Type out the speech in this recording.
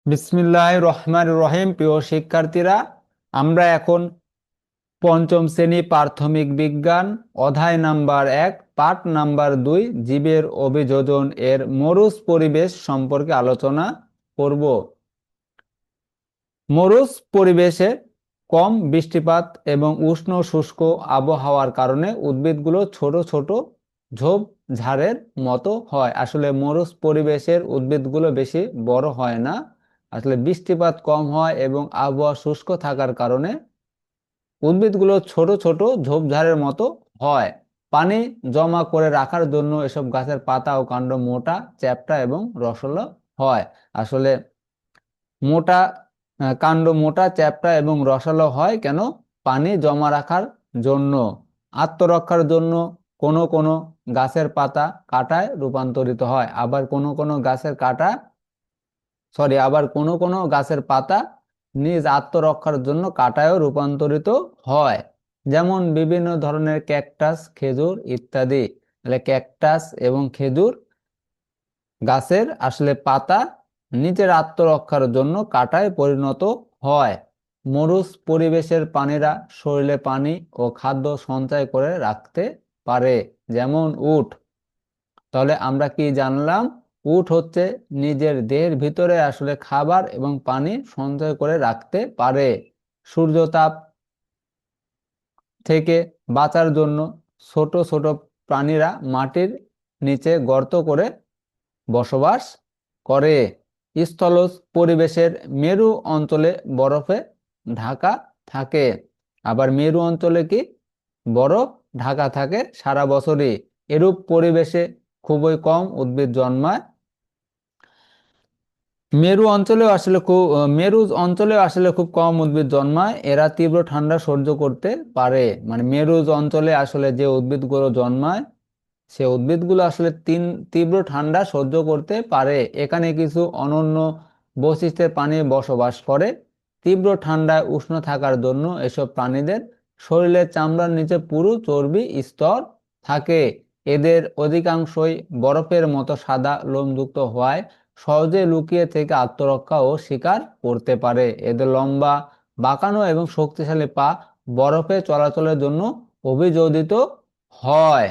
বিসমিল্লাহির রহমানির রহিম। প্রিয় শিক্ষার্থীরা, আমরা এখন পঞ্চম শ্রেণী প্রাথমিক বিজ্ঞান অধ্যায় নাম্বার 1 পাঠ নাম্বার 2 জীবের অভিযোজন এর মরুজ পরিবেশ সম্পর্কে আলোচনা করব। মরুজ পরিবেশে কম বৃষ্টিপাত এবং উষ্ণ শুষ্ক আবহাওয়ার কারণে উদ্ভিদগুলো ছোট ছোট ঝোপঝাড়ের মতো হয়। আসলে মরুজ পরিবেশের উদ্ভিদগুলো বেশি বড় হয় না। আসলে বৃষ্টিপাত কম হয় এবং আবহাওয়া শুষ্ক থাকার কারণে উদ্ভিদগুলো ছোট ছোট ঝোপঝাড়ের মতো হয়। পানি জমা করে রাখার জন্য এসব গাছের পাতা ও কাণ্ড মোটা, চ্যাপ্টা এবং রসালো হয়। আসলে মোটা কাণ্ড মোটা, চ্যাপ্টা এবং রসালো হয় কেন? পানি জমা রাখার জন্য, আত্মরক্ষার জন্য। কোনো কোনো গাছের পাতা কাঁটায় রূপান্তরিত হয়, আবার কোনো কোনো গাছের কোনো কোনো গাছের পাতা নিজ আত্মরক্ষার জন্য কাঁটায়ও রূপান্তরিত হয়। যেমন বিভিন্ন ধরনের ক্যাকটাস, খেজুর ইত্যাদি। তাহলে ক্যাকটাস এবং খেজুর গাছের আসলে পাতা নিজের আত্মরক্ষার জন্য কাঁটায় পরিণত হয়। মরুজ পরিবেশের প্রাণীরা শরীরে পানি ও খাদ্য সঞ্চয় করে রাখতে পারে, যেমন উট। তাহলে আমরা কি জানলাম? উট হচ্ছে নিজের দেহের ভিতরে আসলে খাবার এবং পানি সঞ্চয় করে রাখতে পারে। সূর্যতাপ থেকে বাঁচার জন্য ছোট ছোট প্রাণীরা মাটির নিচে গর্ত করে বসবাস করে। স্থলজ পরিবেশের মেরু অঞ্চলে বরফে ঢাকা থাকে। আবার মেরু অঞ্চলে কি বরফ ঢাকা থাকে সারা বছরই। এরূপ পরিবেশে খুবই কম উদ্ভিদ জন্মায়। মেরু অঞ্চলেও আসলে খুব কম উদ্ভিদ জন্মায়। এরা তীব্র ঠান্ডা সহ্য করতে পারে। মানে মেরুজ অঞ্চলে আসলে যে উদ্ভিদগুলো জন্মায় সে উদ্ভিদগুলো আসলে তীব্র ঠান্ডা সহ্য করতে পারে। এখানে কিছু অনন্য বৈশিষ্ট্যের প্রাণী বসবাস করে। তীব্র ঠান্ডায় উষ্ণ থাকার জন্য এসব প্রাণীদের শরীরের চামড়ার নিচে পুরু চর্বি স্তর থাকে। এদের অধিকাংশই বরফের মতো সাদা লোমযুক্ত হওয়ায় সহজে লুকিয়ে থেকে আত্মরক্ষা ও শিকার করতে পারে। এদের লম্বা, বাঁকানো এবং শক্তিশালী পা বরফে চলাচলের জন্য অভিযোজিত হয়।